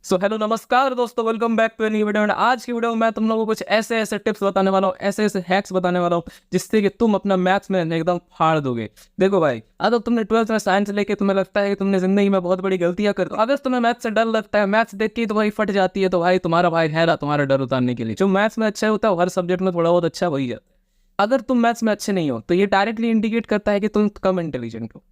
सो hello नमस्कार दोस्तों, welcome back to new video. आज की वीडियो में मैं तुम लोगों को कुछ ऐसे टिप्स बताने वाला हूँ, ऐसे हैक्स बताने वाला हूँ जिससे कि तुम अपना मैथ्स में एकदम फाड़ दोगे। देखो भाई, अगर तुमने 12th में साइंस लेके तुम्हें लगता है कि तुमने जिंदगी में बहुत बड़ी गलतियां कर, अगर तुम्हें मैथ्स से डर लगता है, मैथ्स देख के तो भाई फट जाती है, तो भाई तुम्हारा भाई है ना तुम्हारा डर उतारने के लिए। जो मैथ्स में अच्छा होता है हर सब्जेक्ट में थोड़ा बहुत अच्छा वही है। अगर तुम मैथ्स में अच्छे नहीं हो तो ये डायरेक्टली इंडिकेट करता है कि तुम कम इंटेलिजेंट हो,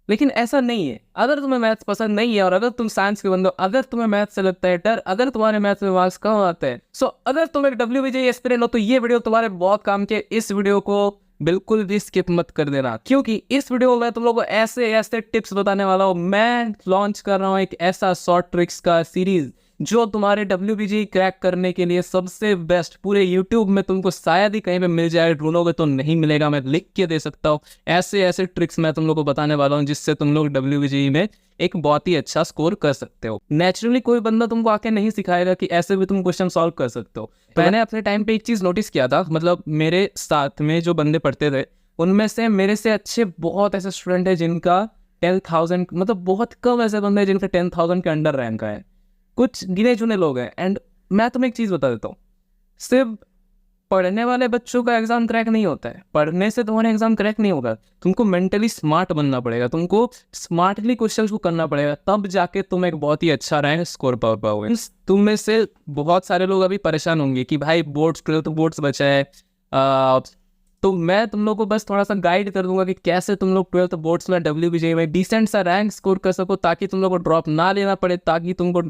लेकिन ऐसा नहीं है। अगर तुम्हें मैथ्स पसंद नहीं है और अगर तुम साइंस के बंदे हो, अगर तुम्हें मैथ्स से लगता है डर, अगर तुम्हारे मैथ्स में मार्क्स कम आते हैं, सो अगर तुम एक WBJ एस्पिरेंट हो तो ये वीडियो तुम्हारे बहुत काम के। इस वीडियो को बिल्कुल भी स्किप मत कर देना, क्योंकि इस वीडियो में तुम लोगों को ऐसे टिप्स बताने वाला हूँ। मैं लॉन्च कर रहा हूँ एक ऐसा शॉर्ट ट्रिक्स का सीरीज जो तुम्हारे WBG क्रैक करने के लिए सबसे बेस्ट। पूरे यूट्यूब में तुमको शायद ही कहीं पे मिल जाए, ढूंढोगे तो नहीं मिलेगा, मैं लिख के दे सकता हूँ। ऐसे ट्रिक्स मैं तुम लोग को बताने वाला हूँ जिससे तुम लोग WBG में एक बहुत ही अच्छा स्कोर कर सकते हो। नेचुरली कोई बंदा तुमको आके नहीं सिखाएगा कि ऐसे भी तुम क्वेश्चन सॉल्व कर सकते हो। मैंने अपने टाइम पे एक चीज नोटिस किया था, मतलब मेरे साथ में जो बंदे पढ़ते थे उनमें से मेरे से अच्छे बहुत ऐसे स्टूडेंट है जिनका 10,000, मतलब बहुत कम ऐसे बंदे हैं जिनका 10,000 के अंडर रैंक है। कुछ गिने चुने लोग हैं। एंड मैं तुम्हें एक चीज बता देता हूँ, सिर्फ पढ़ने वाले बच्चों का एग्जाम क्रैक नहीं होता है। पढ़ने से तुम्हारा एग्जाम क्रैक नहीं होगा, तुमको मेंटली स्मार्ट बनना पड़ेगा, तुमको स्मार्टली क्वेश्चंस को करना पड़ेगा, तब जाके तुम एक बहुत ही अच्छा रैंक स्कोर पा पाओगे। तुम में से बहुत सारे लोग अभी परेशान होंगे कि भाई बोर्ड्स तो बोर्ड्स बचा है। तो मैं तुम लोग को बस थोड़ा सा गाइड कर दूंगा कि कैसे तुम लोग 12th बोर्ड्स में WBJ में डिसेंट सा रैंक स्कोर कर सको, ताकि तुम लोग को ड्रॉप ना लेना पड़े, ताकि तुमको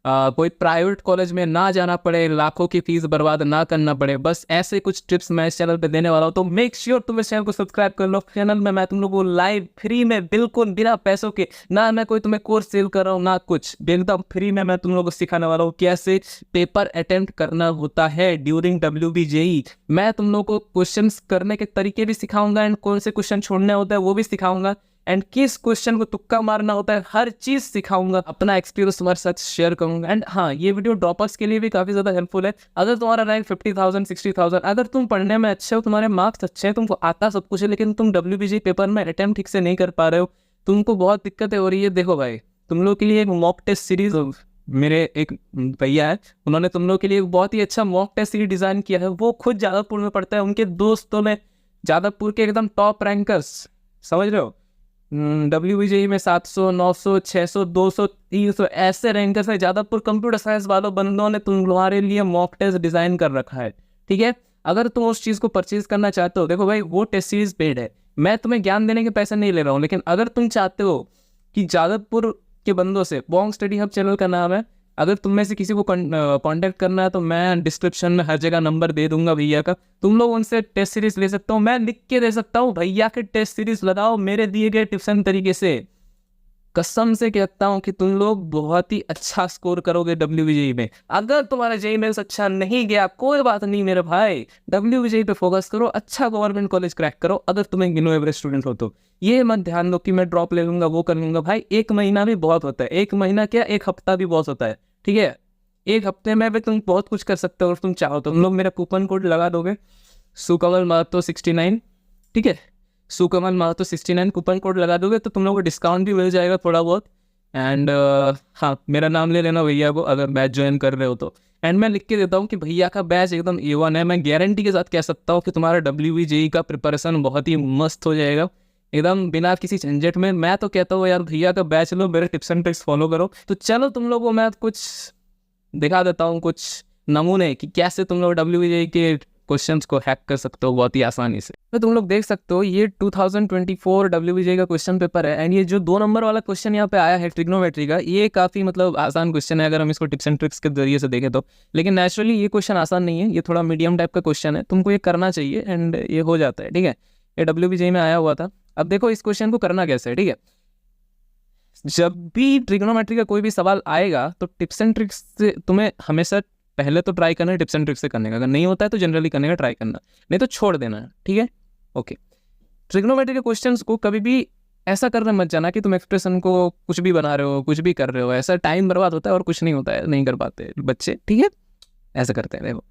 कोई प्राइवेट कॉलेज में ना जाना पड़े, लाखों की फीस बर्बाद ना करना पड़े। बस ऐसे कुछ टिप्स मैं इस चैनल पे देने वाला हूँ, तो मेक श्योर तुम इस चैनल को सब्सक्राइब कर लो। चैनल में मैं तुम लोगों को लाइव फ्री में, बिल्कुल बिना पैसों के, ना मैं कोई तुम्हें कोर्स सेल कर रहा हूँ ना कुछ, एकदम फ्री में मैं तुम लोगों को सिखाने वाला हूँ कैसे पेपर अटेम्प्ट करना होता है ड्यूरिंग WBJE। मैं तुम लोगों को क्वेश्चन करने के तरीके भी सिखाऊंगा एंड कौन से क्वेश्चन छोड़ने होता है वो भी सिखाऊंगा, एंड किस क्वेश्चन को तुक्का मारना होता है, हर चीज सिखाऊंगा। अपना एक्सपीरियंस तुम्हारे साथ शेयर करूंगा। एंड हाँ, ये वीडियो ड्रॉपर्स के लिए भी काफी ज्यादा हेल्पफुल है। अगर तुम्हारा रैंक 50,000 60,000, अगर तुम पढ़ने में अच्छे हो, तुम्हारे मार्क्स अच्छे हैं, तुमको आता सब कुछ है, लेकिन तुम WBG पेपर में अटेम्प्ट ठीक से नहीं कर पा रहे हो, तुमको बहुत दिक्कतें हो रही है। देखो भाई, तुम लोग के लिए एक मॉक टेस्ट सीरीज, मेरे एक भैया है, उन्होंने तुम लोग के लिए एक बहुत ही अच्छा मॉक टेस्ट सीरीज डिजाइन किया है। वो खुद जादवपुर में पढ़ता है, उनके दोस्तों में जादवपुर के एकदम टॉप रैंकर्स, समझ रहे हो, WBJE में 700 900 600 200 300 ऐसे रैंकर्स है। जादवपुर कंप्यूटर साइंस वालों बंदों ने तुम्हारे लिए मॉक टेस्ट डिजाइन कर रखा है, ठीक है। अगर तुम उस चीज को परचेज करना चाहते हो, देखो भाई वो टेस्ट सीरीज पेड है, मैं तुम्हें ज्ञान देने के पैसे नहीं ले रहा हूँ, लेकिन अगर तुम चाहते हो कि जादवपुर के बंदों से, बॉन्ग स्टडी हब चैनल का नाम है, अगर तुम में से किसी को कांटेक्ट करना है तो मैं डिस्क्रिप्शन में हर जगह नंबर दे दूंगा भैया का, तुम लोग उनसे टेस्ट सीरीज ले सकते हो। मैं लिख के दे सकता हूँ, भैया के टेस्ट सीरीज लगाओ मेरे दिए गए टिप्स एंड तरीके से। कसम से कहता हूँ कि तुम लोग बहुत ही अच्छा स्कोर करोगे WBJE में। अगर तुम्हारा JEE मेंस अच्छा नहीं गया, कोई बात नहीं मेरे भाई, WBJE पे फोकस करो, अच्छा गवर्नमेंट कॉलेज क्रैक करो। अगर तुम एक बिलो एवरेज स्टूडेंट हो तो ये मत ध्यान दो कि मैं ड्रॉप ले लूंगा, वो कर लूंगा। भाई एक महीना भी बहुत होता है, एक महीना क्या, एक हफ्ता भी बहुत होता है, ठीक है। एक हफ्ते में भी तुम बहुत कुछ कर सकते हो अगर तुम चाहो तो। तुम लोग मेरा कूपन कोड लगा दोगे, सुकमल महतो 69, ठीक है, सुकमल महतो 69 कूपन कोड लगा दोगे तो तुम लोगों को डिस्काउंट भी मिल जाएगा थोड़ा बहुत। एंड हाँ, मेरा नाम ले लेना भैया को अगर बैच ज्वाइन कर रहे हो तो। एंड मैं लिख के देता हूँ कि भैया का बैच एकदम A1 है। मैं गारंटी के साथ कह सकता हूँ कि तुम्हारा WBJE का प्रिपरेशन बहुत ही मस्त हो जाएगा, एकदम बिना किसी झंझट में। मैं तो कहता हूँ यार, भैया का बैच लो, मेरे टिप्स एंड ट्रिक्स फॉलो करो। तो चलो तुम लोगों को मैं कुछ दिखा देता हूँ, कुछ नमूने कि कैसे तुम लोग WBJE के क्वेश्चंस को हैक कर सकते हो बहुत ही आसानी से। तो तुम लोग देख सकते हो ये 2024 WBJE का क्वेश्चन पेपर है। एंड ये जो 2 नंबर वाला क्वेश्चन यहाँ पे आया है ट्रिग्नोमेट्री का, ये काफी मतलब आसान क्वेश्चन है अगर हम इसको टिप्स एंड ट्रिक्स के जरिए से देखें तो। लेकिन नेचुरली ये क्वेश्चन आसान नहीं है, ये थोड़ा मीडियम टाइप का क्वेश्चन है, तुमको ये करना चाहिए एंड ये हो जाता है, ठीक है। ये WBJE में आया हुआ था। अब देखो इस क्वेश्चन को करना कैसे है, ठीक है। जब भी ट्रिग्नोमेट्री का कोई भी सवाल आएगा तो टिप्स एंड ट्रिक्स से तुम्हें हमेशा पहले तो ट्राई करना है टिप्स एंड ट्रिक्स से करने का। अगर नहीं होता है तो जनरली करने का ट्राई करना, नहीं तो छोड़ देना है, ठीक है, ओके। ट्रिग्नोमेट्री के क्वेश्चंस को कभी भी ऐसा करने मत जाना कि तुम एक्सप्रेशन को कुछ भी बना रहे हो, कुछ भी कर रहे हो, ऐसा टाइम बर्बाद होता है और कुछ नहीं होता है, नहीं कर पाते बच्चे, ठीक है। ऐसा करते हैं। देखो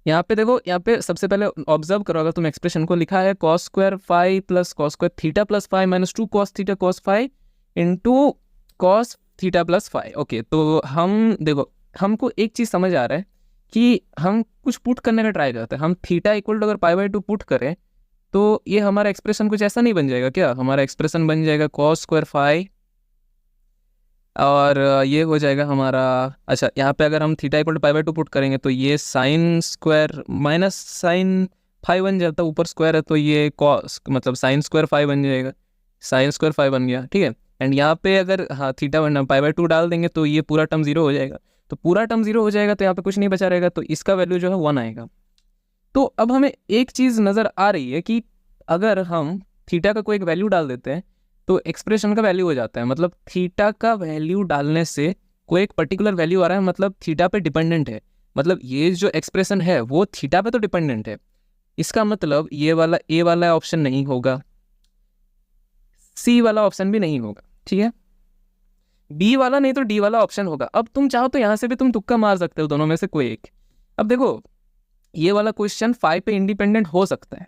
यहाँ पे, देखो यहाँ पे सबसे पहले ऑब्जर्व करो, अगर तुम एक्सप्रेशन को लिखा है cos square five plus cos square theta plus 5 minus 2 cos theta cos 5 into cos theta plus five. Okay, तो हम देखो, हमको एक चीज़ समझ आ रहा है कि हम कुछ पुट करने का ट्राई करते हैं। हम थीटा इक्वल टू अगर पाई बाई टू पुट करें तो ये हमारा एक्सप्रेशन कुछ ऐसा नहीं बन जाएगा क्या? हमारा एक्सप्रेशन बन जाएगा कॉस स्क्वायर फाई, और ये हो जाएगा हमारा, अच्छा यहाँ पे अगर हम theta equal to pi by two put करेंगे तो ये sine square minus sine five बन जाता है, ऊपर स्क्वायर है तो ये कॉस मतलब साइन स्क्वायर फाइव बन जाएगा, साइन स्क्वायर फाइव बन गया, ठीक है। एंड यहाँ पे अगर हाँ थीटा बनना पाई बाई टू डाल देंगे तो ये पूरा टर्म जीरो हो जाएगा, तो पूरा टर्म जीरो हो जाएगा तो यहाँ पे कुछ नहीं बचा रहेगा, तो इसका वैल्यू जो है वन आएगा। तो अब हमें एक चीज़ नज़र आ रही है कि अगर हम थीटा का कोई एक वैल्यू डाल देते हैं तो एक्सप्रेशन का वैल्यू हो जाता है, मतलब थीटा का वैल्यू डालने से कोई एक पर्टिकुलर वैल्यू आ रहा है, मतलब थीटा पे डिपेंडेंट है, मतलब ये जो एक्सप्रेशन है वो थीटा पे तो डिपेंडेंट है। इसका मतलब ये वाला ए वाला ऑप्शन नहीं होगा, सी वाला ऑप्शन भी नहीं होगा, ठीक है, बी वाला नहीं तो डी वाला ऑप्शन होगा। अब तुम चाहो तो यहाँ से भी तुम तुक्का मार सकते हो, दोनों में से कोई एक। अब देखो, ये वाला क्वेश्चन फाइव पे इंडिपेंडेंट हो सकता है,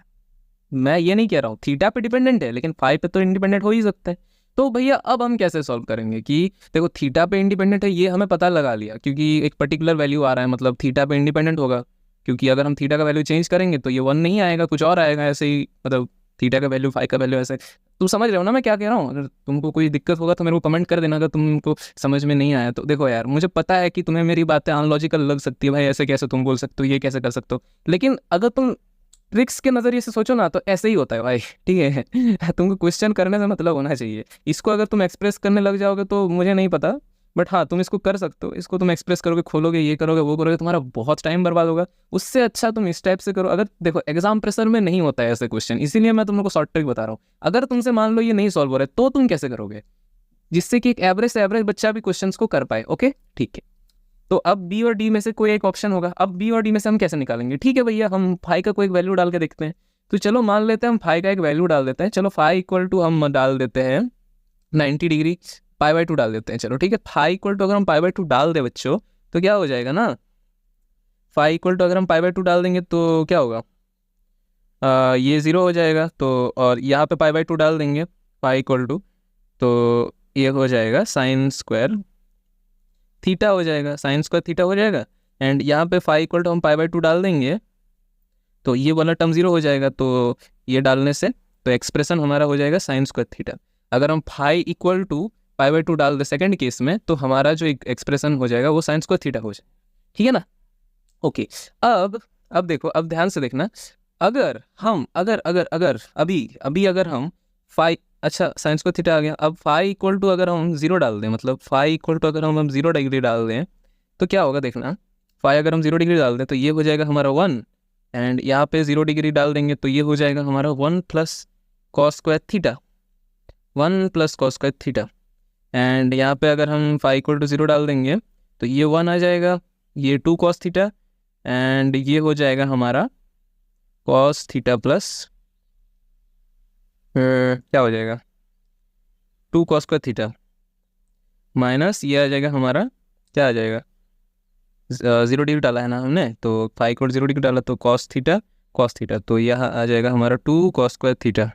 मैं ये नहीं कह रहा हूँ थीटा पे डिपेंडेंट है, लेकिन फाइव पे तो इंडिपेंडेंट हो ही सकता है। तो भैया अब हम कैसे सॉल्व करेंगे कि देखो थीटा पे इंडिपेंडेंट है ये हमें पता लगा लिया, क्योंकि एक पर्टिकुलर वैल्यू आ रहा है, मतलब थीटा पे इंडिपेंडेंट होगा, क्योंकि अगर हम थीटा का वैल्यू चेंज करेंगे तो ये वन नहीं आएगा, कुछ और आएगा, ऐसे ही मतलब थीटा का वैल्यू फाइव का वैल्यू ऐसे। तुम समझ रहे हो ना मैं क्या कह रहा हूँ? अगर तुमको कोई दिक्कत होगा तो मेरे को कमेंट कर देना, अगर तुमको समझ में नहीं आया तो। देखो यार, मुझे पता है कि तुम्हें मेरी बातें अनलॉजिकल लग सकती है, भाई ऐसे कैसे तुम बोल सकते हो, ये कैसे कर सकते हो, लेकिन अगर तुम ट्रिक्स के नज़रिए से सोचो ना तो ऐसे ही होता है भाई, ठीक है। तुमको क्वेश्चन करने से मतलब होना चाहिए, इसको अगर तुम एक्सप्रेस करने लग जाओगे तो मुझे नहीं पता, बट हाँ तुम इसको कर सकते हो, इसको तुम एक्सप्रेस करोगे, खोलोगे, ये करोगे, वो करोगे, तुम्हारा बहुत टाइम बर्बाद होगा। उससे अच्छा तुम इस टाइप से करो। अगर देखो एग्जाम प्रेशर में नहीं होता है ऐसे क्वेश्चन, इसीलिए मैं तुम लोग को शॉर्ट ट्रिक बता रहा हूँ। अगर तुमसे मान लो ये नहीं सॉल्व हो रहा है तो तुम कैसे करोगे, जिससे कि एक एवरेज से एवरेज बच्चा भी क्वेश्चन को कर पाए। ओके ठीक है, तो अब बी और डी में से कोई एक ऑप्शन होगा। अब बी और डी में से हम कैसे निकालेंगे? ठीक है भैया, हम फाई का कोई एक वैल्यू डाल के देखते हैं। तो चलो मान लेते हैं हम फाई का एक वैल्यू डाल देते हैं। चलो फाई इक्वल टू हम डाल देते हैं 90 डिग्री, पाई बाई टू डाल देते हैं। चलो ठीक है, फाई इक्वल टू अगर हम पाई बाई टू डाल दे बच्चों तो क्या हो जाएगा ना, फाई इक्वल टू अगर हम पाई बाई टू डाल देंगे तो क्या होगा, ये ज़ीरो हो जाएगा। तो और यहाँ पे पाई बाई टू डाल देंगे फाई इक्वल टू, तो ये हो जाएगा साइन स्क्वायर थीटा हो जाएगा, साइन स्क्वायर थीटा हो जाएगा। एंड यहाँ पे फाई इक्वल टू हम पाई बाई टू डाल देंगे तो ये वाला टर्म जीरो हो जाएगा, तो ये डालने से तो एक्सप्रेशन हमारा हो जाएगा साइन स्क्वायर थीटा। अगर हम phi equal to pi by two डाल दे सेकेंड केस में तो हमारा जो एक्सप्रेशन हो जाएगा वो साइन स्क्वायर थीटा हो जाएगा, ठीक है ना। ओके, अब देखो, अब ध्यान से देखना, अगर हम अगर अगर अगर अभी अभी अगर हम फाई, अच्छा साइन स्क्वायर थीटा आ गया, अब फाई इक्वल टू अगर हम जीरो डाल दें, मतलब फाई इक्वल टू अगर हम जीरो डिग्री डाल दें तो क्या होगा देखना, फाई अगर हम जीरो डिग्री डाल दें तो ये हो जाएगा हमारा वन, एंड यहाँ पे जीरो डिग्री डाल देंगे तो ये हो जाएगा हमारा one plus cos square theta, one plus cos square theta. And यहाँ पे अगर हम फाई इक्वल टू जीरो डाल देंगे तो ये वन आ जाएगा, ये टू कॉस थीटा, एंड ये हो जाएगा हमारा कॉस थीटा प्लस क्या हो जाएगा, two cos square theta minus ये आ जाएगा हमारा, क्या आ जाएगा, जीरो डिग्री डाला है ना हमने, तो फाई इक्वल जीरो डिग्री डाला तो कॉस थीटा, तो यह आ जाएगा हमारा two cos square theta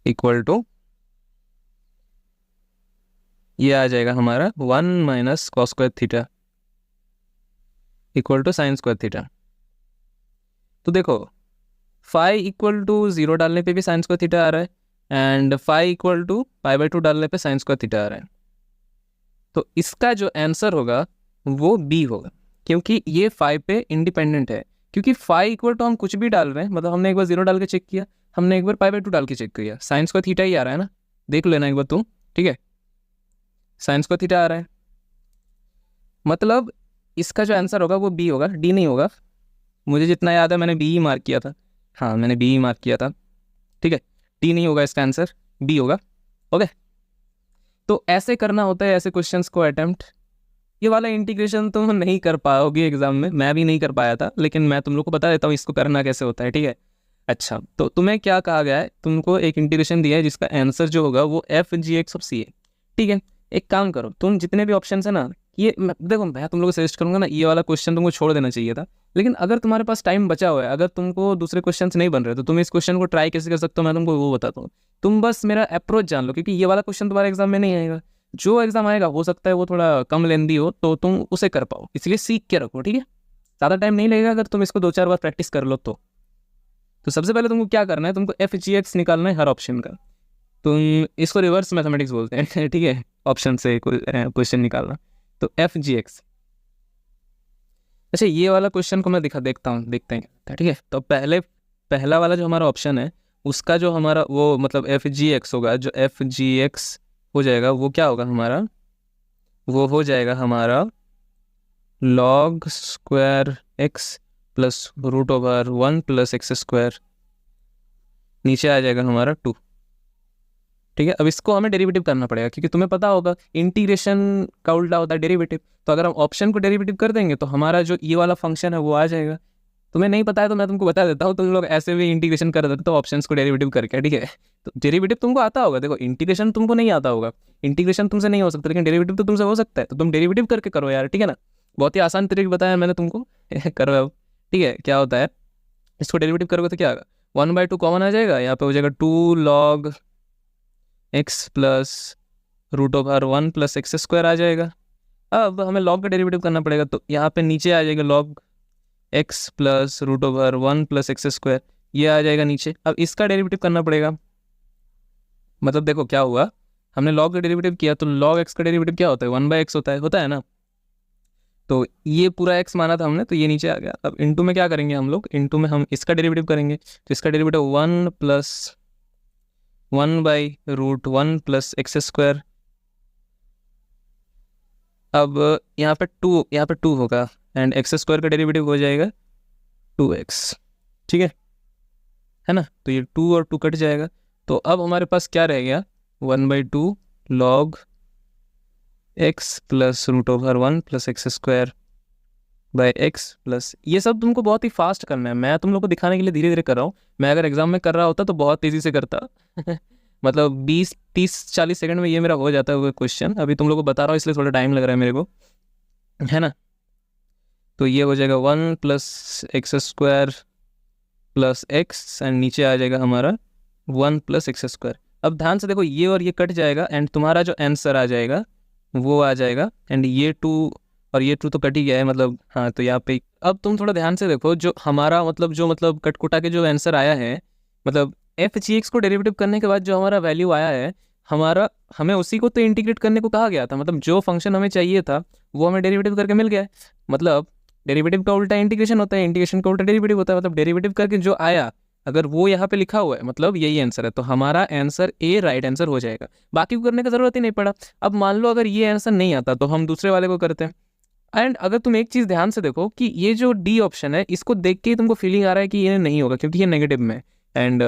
equal to ये आ जाएगा हमारा one minus cos square theta equal to sine square theta. तो देखो फाई इक्वल टू जीरो डालने पे भी साइन स्क्वायर थीटा आ रहा है, and phi equal to pi by two डालने पे साइन स्क्वायर थीटा आ रहा है, तो इसका जो आंसर होगा वो बी होगा, क्योंकि ये फाई पे इंडिपेंडेंट है। क्योंकि फाई इक्वल टू हम कुछ भी डाल रहे हैं, मतलब हमने एक बार जीरो डाल के चेक किया, हमने एक बार पाई बाई टू डाल के चेक किया, साइन स्क्वायर थीटा ही आ रहा है ना, देख लेना एक बार तुम, ठीक है, साइन स्क्वायर थीटा आ रहा है, मतलब इसका जो आंसर होगा वो बी होगा, डी नहीं होगा। मुझे जितना याद है मैंने बी ही मार्क किया था, हाँ मैंने बी ही मार्क किया था, ठीक है, डी नहीं होगा इसका आंसर, बी होगा। ओके, तो ऐसे करना होता है ऐसे क्वेश्चंस को अटेम्प्ट। ये वाला इंटीग्रेशन तुम नहीं कर पाओगे एग्जाम में, मैं भी नहीं कर पाया था, लेकिन मैं तुम लोग को बता देता हूँ इसको करना कैसे होता है, ठीक है। अच्छा, तो तुम्हें क्या कहा गया है, तुमको एक इंटीग्रेशन दिया है जिसका आंसर जो होगा वो एफ जी एक्स ऑफ सी है, ठीक है। एक काम करो, तुम जितने भी ऑप्शन है ना, ये देखो मैं तुम लोग को सजेस्ट करूंगा ना, ये वाला क्वेश्चन तुमको छोड़ देना चाहिए था, लेकिन अगर तुम्हारे पास टाइम बचा हुआ है, अगर तुमको दूसरे क्वेश्चन नहीं बन रहे तो तुम इस क्वेश्चन को ट्राई कैसे कर सकते हो, मैं तुमको वो बताता हूँ। तुम बस मेरा अप्रोच जान लो, क्योंकि ये वाला क्वेश्चन तुम्हारे एग्जाम में नहीं आएगा। जो एग्जाम आएगा हो सकता है वो थोड़ा कम लेंदी हो, तो तुम उसे कर पाओ, इसलिए सीख के रखो, ठीक है। ज़्यादा टाइम नहीं लगेगा अगर तुम इसको 2-4 बार प्रैक्टिस कर लो तो सबसे पहले तुमको क्या करना है, तुमको FGX निकालना है हर ऑप्शन का। तुम इसको रिवर्स मैथमेटिक्स बोलते हैं ठीक है, ऑप्शन से क्वेश्चन निकालना, तो FGX। अच्छा, ये वाला क्वेश्चन को मैं देखता हूँ, देखते हैं, ठीक है। तो पहला वाला जो हमारा ऑप्शन है उसका जो हमारा वो मतलब FGX होगा, जो FGX हो जाएगा वो क्या होगा हमारा, वो हो जाएगा हमारा log square x plus √1 plus x square, नीचे आ जाएगा हमारा 2, ठीक है। अब इसको हमें डेरिवेटिव करना पड़ेगा, क्योंकि तुम्हें पता होगा इंटीग्रेशन का उल्टा होता है डेरिवेटिव। तो अगर हम ऑप्शन को डेरिवेटिव कर देंगे तो हमारा जो ये वाला फंक्शन है वो आ जाएगा। तुम्हें नहीं पता है तो मैं तुमको बता देता हूँ, तुम लोग ऐसे भी इंटीग्रेशन कर देते हो ऑप्शंस को डेरिवेटिव करके, ठीक है। तो डेरिवेटिव तुमको आता होगा, देखो इंटीग्रेशन तुमको नहीं आता होगा, इंटीग्रेशन तुमसे नहीं हो सकता, लेकिन डेरिवेटिव तो तुमसे हो सकता है। तो तुम डेरिवेटिव करके करो यार, ठीक है ना। बहुत ही आसान तरीके बताया मैंने तुमको करो अब, ठीक है। क्या होता है, इसको डेरिवेटिव करोगे तो क्या होगा, 1/2 कॉमन आ जाएगा, यहाँ पे हो जाएगा 2 log x plus √1 plus x square आ जाएगा। अब हमें log का डेरिवेटिव करना पड़ेगा, तो यहाँ पे नीचे आ जाएगा log x plus √1 plus x square, ये आ जाएगा नीचे। अब इसका डेरिवेटिव करना पड़ेगा, मतलब देखो क्या हुआ, हमने log का डेरिवेटिव किया तो log x का डेरिवेटिव क्या होता है, 1/x होता है ना। तो ये पूरा x माना था हमने, तो ये नीचे आ गया। अब इनटू में क्या करेंगे हम लोग, इनटू में हम इसका डेरिवेटिव करेंगे, तो इसका derivative 1 plus 1/√1 plus x square. अब यहाँ पे 2 होगा एंड एक्स स्क्वायर का डेरिवेटिव हो जाएगा 2x, ठीक है ना। तो ये 2 और 2 कट जाएगा, तो अब हमारे पास क्या रह गया, 1/2 log x plus √1 plus x square by x plus, ये सब तुमको बहुत ही फास्ट करना है, मैं तुम लोग को दिखाने के लिए धीरे धीरे कर रहा हूँ। मैं अगर एग्जाम में कर रहा होता तो बहुत तेज़ी से करता मतलब 20-30-40 सेकंड में ये मेरा हो जाता है वो क्वेश्चन। अभी तुम लोग को बता रहा हूँ इसलिए थोड़ा टाइम लग रहा है मेरे को, है ना। तो ये हो जाएगा 1 plus x square plus x and नीचे आ जाएगा हमारा 1 प्लस एक्स स्क्वायर। अब ध्यान से देखो, ये और ये कट जाएगा एंड तुम्हारा जो आंसर आ जाएगा वो आ जाएगा, एंड ये 2 और ये 2 तो कट ही गया है, मतलब हाँ। तो यहाँ पे अब तुम थोड़ा ध्यान से देखो, जो हमारा मतलब कटकुटा के जो आंसर आया है, मतलब FGX को डेरिवेटिव करने के बाद जो हमारा वैल्यू आया है हमारा, हमें उसी को तो इंटीग्रेट करने को कहा गया था, मतलब जो फंक्शन हमें चाहिए था वो हमें डेरिवेटिव करके मिल गया है। मतलब डेरिवेटिव का उल्टा इंटीग्रेशन होता है, इंटीग्रेशन का उल्टा डेरिवेटिव होता है, मतलब डेरिवेटिव करके जो आया अगर वो यहाँ पे लिखा हुआ है मतलब यही आंसर है, तो हमारा आंसर A राइट आंसर हो जाएगा, बाकी को करने का जरूरत ही नहीं पड़ा। अब मान लो अगर ये आंसर नहीं आता तो हम दूसरे वाले को करते हैं। एंड अगर तुम एक चीज़ ध्यान से देखो कि ये जो D ऑप्शन है इसको देख के तुमको फीलिंग आ रहा है कि ये नहीं होगा क्योंकि ये नेगेटिव में, एंड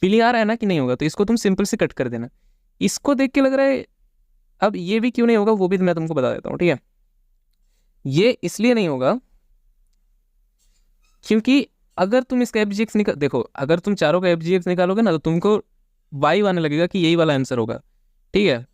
फीलिंग आ रहा है ना कि नहीं होगा, तो इसको तुम सिंपल से कट कर देना। इसको देख के लग रहा है अब ये भी क्यों नहीं होगा वो भी मैं तुमको बता देता हूँ, ठीक है। ये इसलिए नहीं होगा क्योंकि अगर तुम इसका FGX निकाल देखो, अगर तुम चारों का FGX निकालोगे ना तो तुमको वाई आने लगेगा कि यही वाला आंसर होगा, ठीक है।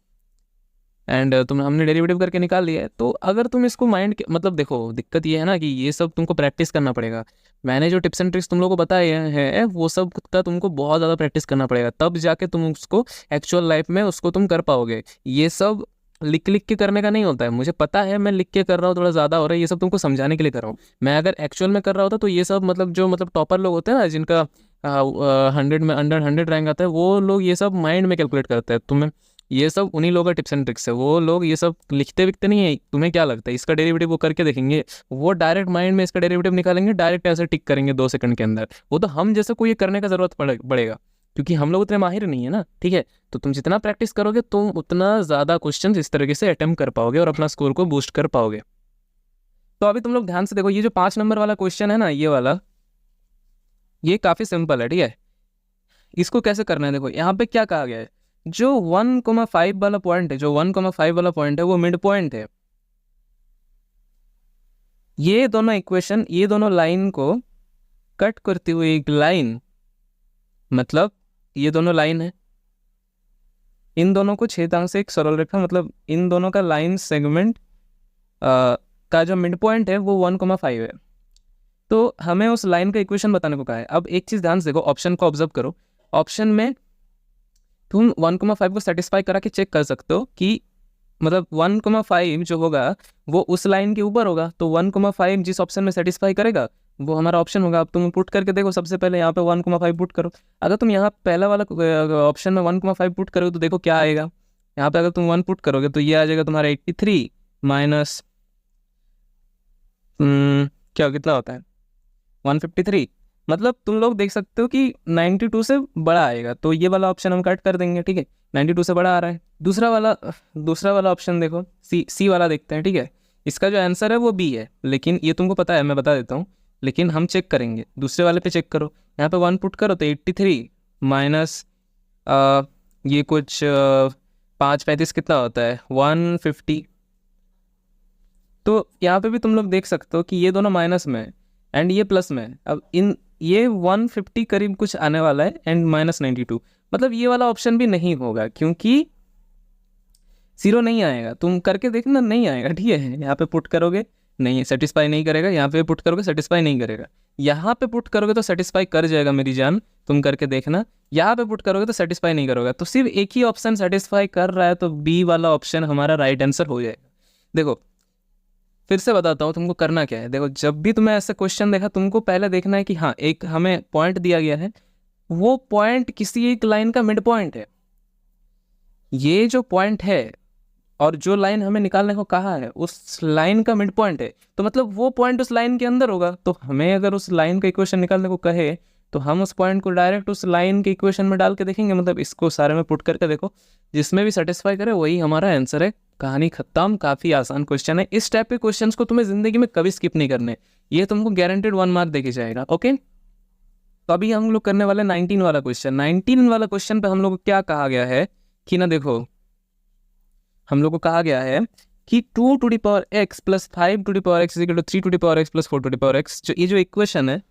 एंड हमने डेरिवेटिव करके निकाल लिया है। तो अगर तुम इसको माइंड के मतलब देखो, दिक्कत ये है ना कि ये सब तुमको प्रैक्टिस करना पड़ेगा। मैंने जो टिप्स एंड ट्रिक्स तुम लोगों को बताए हैं वो सब का तुमको बहुत ज़्यादा प्रैक्टिस करना पड़ेगा, तब जाके तुम उसको एक्चुअल लाइफ में उसको तुम कर पाओगे। ये सब लिख लिख के करने का नहीं होता है, मुझे पता है मैं लिख के कर रहा हूँ थोड़ा ज़्यादा हो रहा है, ये सब तुमको समझाने के लिए कर रहा हूँ। मैं अगर एक्चुअल में कर रहा होता तो ये सब मतलब टॉपर लोग होते हैं ना जिनका 100 में अंडर 100 रैंक आता है, वो लोग ये सब माइंड में कैलकुलेट करते हैं। तुम्हें ये सब उन्हीं लोगों का टिप्स एंड ट्रिक्स है, वो लोग ये सब लिखते विखते नहीं है। तुम्हें क्या लगता है इसका डेरिवेटिव वो करके देखेंगे, वो डायरेक्ट माइंड में इसका डेरिवेटिव निकालेंगे, डायरेक्ट ऐसे टिक करेंगे 2 सेकंड के अंदर। वो तो हम जैसे कोई ये करने का जरूरत पड़ेगा क्योंकि हम लोग उतने माहिर नहीं है ना, ठीक है। तो तुम जितना प्रैक्टिस करोगे तुम उतना ज़्यादा क्वेश्चन इस तरीके से अटेम्प्ट कर पाओगे और अपना स्कोर को बूस्ट कर पाओगे। तो अभी तुम लोग ध्यान से देखो, ये जो 5 नंबर वाला क्वेश्चन है ना, ये वाला ये काफ़ी सिंपल है, ठीक है। इसको कैसे करना है देखो, यहाँ पे क्या कहा गया है, जो 1,5 वाला पॉइंट है, जो 1,5 वाला पॉइंट है वो मिड पॉइंट है। ये दोनों इक्वेशन, ये दोनों लाइन को कट करती हुई एक लाइन, मतलब ये दोनों लाइन है, इन दोनों को छेदांक से एक सरल रेखा, मतलब इन दोनों का लाइन सेगमेंट का जो मिड पॉइंट है वो 1,5 है। तो हमें उस लाइन का इक्वेशन बताने को कहा है। अब एक चीज़ ध्यान से देखो, ऑप्शन को ऑब्जर्व करो। ऑप्शन में तुम 1,5 को सेटिस्फाई करा के चेक कर सकते हो कि मतलब 1,5 जो होगा वो उस लाइन के ऊपर होगा, तो 1,5 जिस ऑप्शन में सेटिस्फाई करेगा वो हमारा ऑप्शन होगा। अब तुम पुट करके देखो, सबसे पहले यहाँ पे 1,5 पुट करो। अगर तुम यहाँ पहला वाला ऑप्शन में 1,5 पुट करोगे तो देखो क्या आएगा। यहाँ पे अगर तुम 1 पुट करोगे तो ये आ जाएगा तुम्हारा 83 माइनस क्या कितना होता है 153। मतलब तुम लोग देख सकते हो कि 92 से बड़ा आएगा, तो ये वाला ऑप्शन हम कट कर देंगे। ठीक है, 92 से बड़ा आ रहा है। दूसरा वाला ऑप्शन देखो, सी वाला देखते हैं। ठीक है, इसका जो आंसर है वो बी है, लेकिन ये तुमको पता है, मैं बता देता हूँ, लेकिन हम चेक करेंगे। दूसरे वाले पे चेक करो, यहाँ पे 1 पुट करो तो 83 माइनस ये कुछ 5 35 कितना होता है 150। तो यहाँ पे भी तुम लोग देख सकते हो कि ये दोनों माइनस में है एंड ये प्लस में है। अब इन ये 150 करीब कुछ आने वाला है एंड -92, मतलब ये वाला ऑप्शन भी नहीं होगा क्योंकि 0 नहीं आएगा। तुम करके देखना, नहीं आएगा। ठीक है, यहाँ पे पुट करोगे नहीं सेटिस्फाई नहीं करेगा, यहाँ पे पुट करोगे सेटिस्फाई नहीं करेगा, यहाँ पे पुट करोगे तो सेटिस्फाई कर जाएगा मेरी जान, तुम करके देखना। यहाँ पे पुट करोगे तो सेटिस्फाई नहीं करोगे, तो सिर्फ एक ही ऑप्शन सेटिस्फाई कर रहा है, तो बी वाला ऑप्शन हमारा राइट आंसर हो जाएगा। देखो फिर से बताता हूँ तुमको करना क्या है। देखो जब भी तुम्हें ऐसा क्वेश्चन देखा, तुमको पहले देखना है कि हाँ एक हमें पॉइंट दिया गया है, वो पॉइंट किसी एक लाइन का मिड पॉइंट है। ये जो पॉइंट है और जो लाइन हमें निकालने को कहा है उस लाइन का मिड पॉइंट है, तो मतलब वो पॉइंट उस लाइन के अंदर होगा। तो हमें अगर उस लाइन का इक्वेशन निकालने को कहे तो हम उस पॉइंट को डायरेक्ट उस लाइन के इक्वेशन में डाल के देखेंगे। मतलब इसको सारे में पुट करके देखो, जिसमें भी सेटिस्फाई करे वही हमारा आंसर है। कहानी खत्म। काफ़ी आसान क्वेश्चन है। इस टाइप के क्वेश्चंस को तुम्हें जिंदगी में कभी स्किप नहीं करने, ये तुमको गारंटेड 1 मार्क देके जाएगा। ओके, तो अभी हम लोग करने वाले 19 वाला क्वेश्चन। 19 वाला क्वेश्चन पे हम लोग को क्या कहा गया है कि ना, देखो हम लोग को कहा गया है कि 2x + 5x = 3x + 4x। जो ये जो इक्वेशन है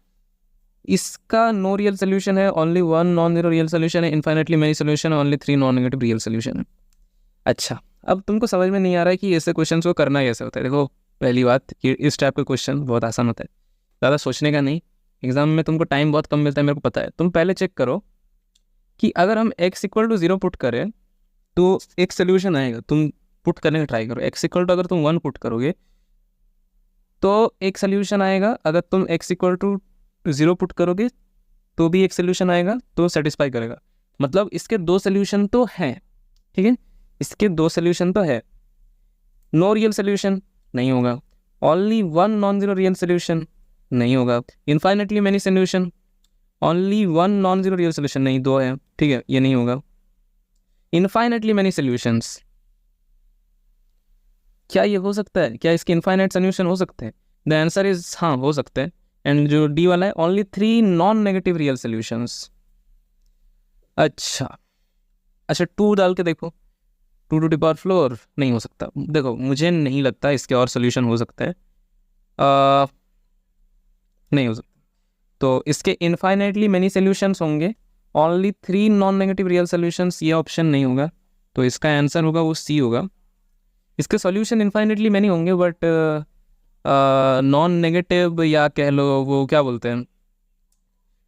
इसका नो रियल सोल्यूशन है, only 1 non zero real solution है, इनफाइनेटली मेनी सोल्यूशन है, only 3 non negative real solution है। अच्छा, अब तुमको समझ में नहीं आ रहा है कि ऐसे क्वेश्चन को करना कैसे होता है। देखो पहली बात, ये इस टाइप का क्वेश्चन बहुत आसान होता है, ज़्यादा सोचने का नहीं। एग्जाम में तुमको टाइम बहुत कम मिलता है, मेरे को पता है। तुम पहले चेक करो कि अगर हम x = 0 पुट करें तो एक सोल्यूशन आएगा। तुम पुट करने का ट्राई करो। अगर तुम 1 पुट करोगे तो एक सोल्यूशन आएगा, अगर तुम x = 0 पुट करोगे तो भी एक सोल्यूशन आएगा, तो सेटिस्फाई करेगा। मतलब इसके 2 सोल्यूशन तो हैं। ठीक है, इसके 2 सोल्यूशन तो है। नो रियल सोल्यूशन नहीं होगा, only 1 non zero real solution नहीं होगा, infinitely many solution, only 1 non zero real solution नहीं, 2 है। ठीक है, ये नहीं होगा। इनफाइनेटली मेनी सोल्यूशंस, क्या ये हो सकता है? क्या इसके इनफाइनाइट सोल्यूशन हो सकते हैं? द आंसर इज हाँ, हो सकते हैं। एंड जो डी वाला है, only 3 non negative real solutions. अच्छा, 2 डाल के देखो, 2⁴ नहीं हो सकता। देखो मुझे नहीं लगता इसके और सोल्यूशन हो सकता है, नहीं हो सकता। तो इसके इनफाइनाइटली मेनी सोल्यूशंस होंगे, only 3 non negative real solutions, ये ऑप्शन नहीं होगा। तो इसका आंसर होगा वो सी होगा। इसके सॉल्यूशन इनफाइनेटली मैनी होंगे, बट नॉन नेगेटिव या कह लो वो क्या बोलते हैं,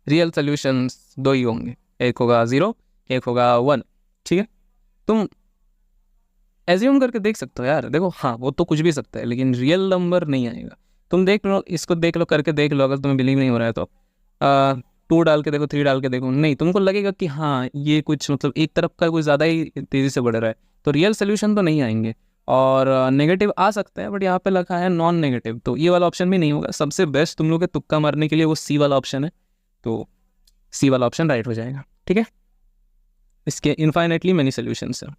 रियल सोल्यूशंस 2 ही होंगे। एक होगा 0, एक होगा 1। ठीक है, तुम एज्यूम करके देख सकते हो यार। देखो हाँ, वो तो कुछ भी सकता है, लेकिन रियल नंबर नहीं आएगा। तुम देख लो, इसको देख लो, करके देख लो। अगर तुम्हें बिलीव नहीं हो रहा है तो 2 डाल के देखो, 3 डाल के देखो, नहीं तुमको लगेगा कि हाँ ये कुछ मतलब एक तरफ का कुछ ज़्यादा ही तेज़ी से बढ़ रहा है, तो रियल सोल्यूशन तो नहीं आएंगे। और नेगेटिव आ सकता है, बट यहाँ पे लिखा है नॉन नेगेटिव, तो ये वाला ऑप्शन भी नहीं होगा। सबसे बेस्ट तुम लोग के तुक्का मारने के लिए वो सी वाला ऑप्शन है, तो सी वाला ऑप्शन राइट हो जाएगा। ठीक है, इसके इनफाइनेटली मेनी सोल्यूशंस है।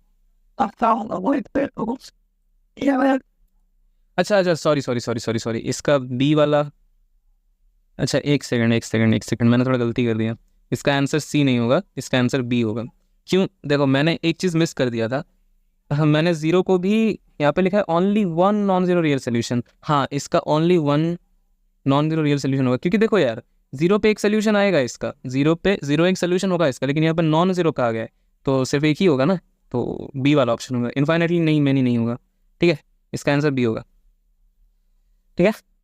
अच्छा, सॉरी, इसका बी वाला, अच्छा एक सेकंड, मैंने थोड़ा गलती कर दिया। इसका आंसर सी नहीं होगा, इसका आंसर बी होगा। क्यों? देखो मैंने एक चीज़ मिस कर दिया था। मैंने 0 को भी यहाँ पे लिखा है only 1 non zero real solution. हाँ, इसका only 1 non zero real solution होगा, क्योंकि देखो यार 0 पे एक सोल्यूशन आएगा, इसका 0 पे 0 एक सोल्यूशन होगा इसका, लेकिन यहाँ पे नॉन जीरो कहा गया है, तो सिर्फ एक ही होगा ना, तो बी वाला ऑप्शन होगा। इनफाइनेटली नहीं, मैनी नहीं होगा। ठीक है, इसका आंसर बी होगा। ठीक है,